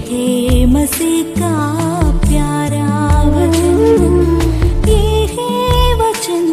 है मसीह का प्यारा वचन, ये है वचन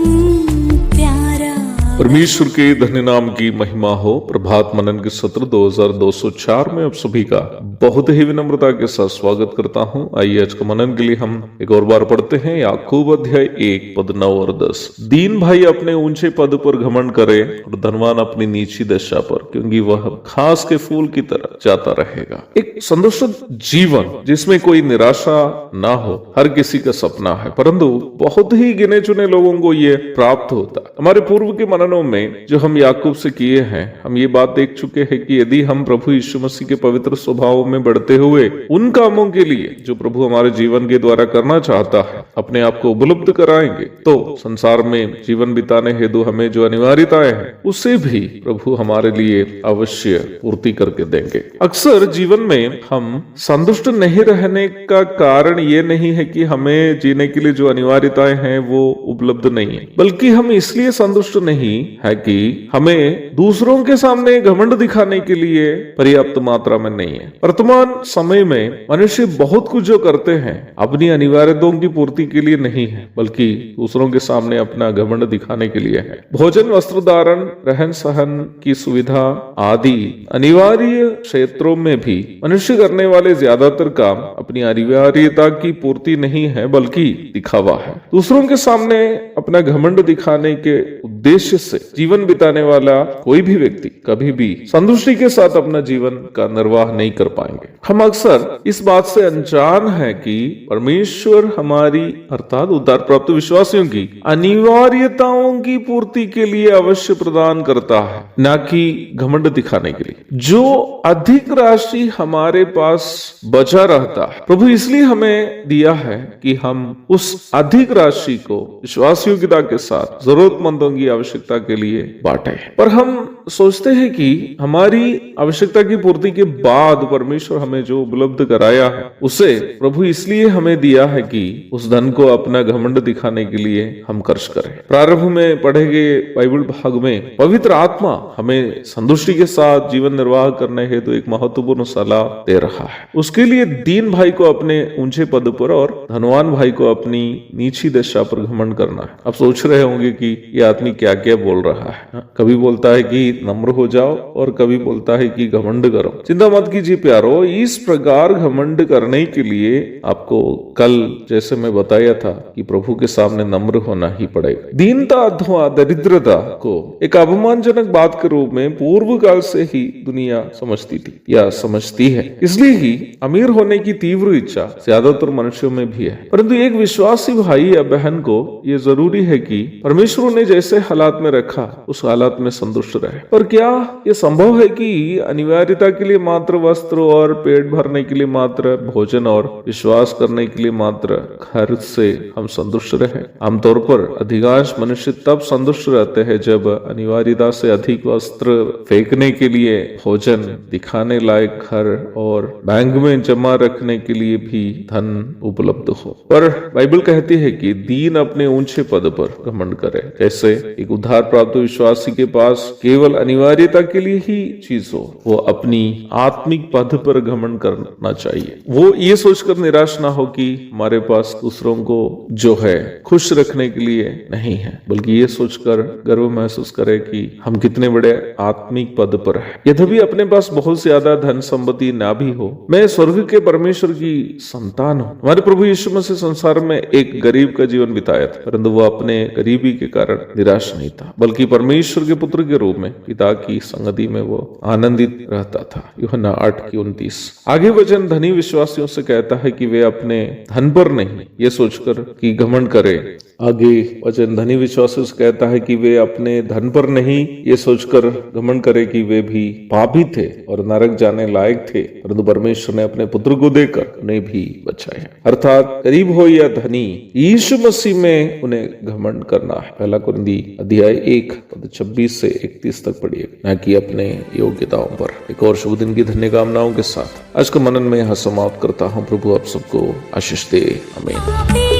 प्यारा। परमेश्वर के धन्य नाम की महिमा हो। प्रभात मनन के सत्र 2204 में आप सभी का बहुत ही विनम्रता के साथ स्वागत करता हूं। आइए आज का मनन के लिए हम एक और बार पढ़ते हैं याकूब अध्याय 1 पद 9 और 10। दीन भाई अपने ऊंचे पद पर घमंड करे और धनवान अपनी नीची दशा पर, क्योंकि वह घास के फूल की तरह जाता रहेगा। एक संतुष्ट जीवन जिसमें कोई निराशा ना हो हर किसी का सपना है, परंतु बहुत ही गिने चुने लोगों को ये प्राप्त होता है। हमारे पूर्व के मननों में जो हम याकूब से किए हैं, हम ये बात देख चुके हैं कि यदि हम प्रभु यीशु मसीह के पवित्र स्वभाव में बढ़ते हुए उन कामों के लिए जो प्रभु हमारे जीवन के द्वारा करना चाहता है अपने आप को उपलब्ध कराएंगे, तो संसार में जीवन बिताने हेतु हमें जो अनिवार्यताएं हैं उसे भी प्रभु हमारे लिए अवश्य पूर्ति करके देंगे। अक्सर जीवन में हम संतुष्ट नहीं रहने का कारण ये नहीं है कि हमें जीने के लिए जो अनिवार्यताएं हैं वो उपलब्ध नहीं है, बल्कि हम इसलिए संतुष्ट नहीं है कि हमें दूसरों के सामने घमंड दिखाने के लिए पर्याप्त मात्रा में नहीं है। वर्तमान समय में मनुष्य बहुत कुछ जो करते हैं अपनी अनिवार्यताओं की पूर्ति के लिए नहीं है, बल्कि दूसरों के सामने अपना घमंड दिखाने के लिए है। भोजन, वस्त्र धारण, रहन सहन की सुविधा आदि अनिवार्य क्षेत्रों में भी मनुष्य करने वाले ज्यादातर काम अपनी अनिवार्यता की पूर्ति नहीं है, बल्कि दिखावा है। दूसरों के सामने अपना घमंड दिखाने के उद्देश्य से जीवन बिताने वाला कोई भी व्यक्ति कभी भी संतुष्टि के साथ अपना जीवन का निर्वाह नहीं कर पाएंगे। हम अक्सर इस बात से अनजान है कि परमेश्वर हमारी अर्थात उद्धार प्राप्त विश्वासियों की अनिवार्यताओं की पूर्ति के लिए अवश्य प्रदान करता है, न कि घमंड दिखाने के लिए। जो अधिक राशि हमारे पास बचा रहता है प्रभु इसलिए हमें दिया है कि हम उस अधिक राशि को विश्वासयोग्यता के साथ जरूरतमंदों की आवश्यकता के लिए बांटे। पर हम सोचते हैं कि हमारी आवश्यकता की पूर्ति के बाद परमेश्वर हमें जो उपलब्ध कराया है उसे प्रभु इसलिए हमें दिया है कि उस धन को अपना घमंड दिखाने के लिए हम खर्च करें। प्रारंभ में पढ़े गए बाइबल भाग में पवित्र आत्मा हमें संतुष्टि के साथ जीवन निर्वाह करने हेतु एक महत्वपूर्ण सलाह दे रहा है। उसके लिए दीन भाई को अपने ऊंचे पद पर और धनवान भाई को अपनी नीची दशा पर घमंड करना है। आप सोच रहे होंगे कि ये आदमी क्या क्या बोल रहा है। कभी बोलता है कि नम्र हो जाओ और कभी बोलता है कि घमंड करो। चिंता मत कीजिए प्यारो, इस प्रकार घमंड करने के लिए आपको कल जैसे मैं बताया था कि प्रभु के सामने नम्र होना ही पड़ेगा। दीनता अथवा दरिद्रता को एक अपमानजनक बात के रूप में पूर्व काल से ही दुनिया समझती थी या समझती है, इसलिए ही अमीर होने की तीव्र इच्छा ज्यादातर मनुष्यों में भी है। परंतु एक विश्वासी भाई या बहन को ये जरूरी है कि परमेश्वर ने जैसे हालात में रखा उस हालात में संतुष्ट रहे। पर क्या ये संभव है कि अनिवार्यता के लिए मात्र वस्त्र और पेट भरने के लिए मात्र भोजन और विश्वास करने के लिए मात्र घर से हम संतुष्ट रहे? आमतौर पर अधिकांश मनुष्य तब संतुष्ट रहते हैं जब अनिवार्यता से अधिक वस्त्र, फेंकने के लिए भोजन, दिखाने लायक घर और बैंक में जमा रखने के लिए भी धन उपलब्ध हो। पर बाइबल कहती है कि दीन अपने ऊंचे पद पर घमंड करे। जैसे एक उद्धार प्राप्त विश्वासी के पास केवल अनिवार्यता के लिए ही चीज हो, वो अपनी आत्मिक पद पर घमंड करना चाहिए। वो ये सोचकर निराश ना हो कि हमारे पास दूसरों को जो है खुश रखने के लिए नहीं है, बल्कि ये सोचकर गर्व महसूस करे कि हम कितने बड़े आत्मिक पद पर हैं। यद्यपि अपने पास बहुत ज्यादा धन संपत्ति ना भी हो, मैं स्वर्ग के परमेश्वर की संतान हूँ। हमारे प्रभु यीशु मसीह संसार में एक गरीब का जीवन बिताया था, परंतु वो अपने गरीबी के कारण निराश नहीं था, बल्कि परमेश्वर के पुत्र के रूप में पिता की संगति में वो आनंदित रहता था। यूहन्ना 8:29। आगे वचन धनी विश्वासियों से कहता है कि वे अपने धन पर नहीं ये सोचकर कि घमंड करे। आगे वचन धनी विश्वासियों से कहता है कि वे अपने धन पर नहीं ये सोचकर घमंड करे कि वे भी पापी थे और नरक जाने लायक थे, परंतु परमेश्वर ने अपने पुत्र को देकर उन्हें भी बचाया। अर्थात गरीब हो या धनी, यीशु मसीह में उन्हें घमंड करना है। पहला कुरिन्थी अध्याय 1 पद 26 से 31 तक पढ़िए, न कि अपने योग्यताओं पर। एक और शुभ दिन की धन्य कामनाओं के साथ आज का मनन में यहाँ समाप्त करता हूँ। प्रभु आप सबको आशीष दे। आमीन।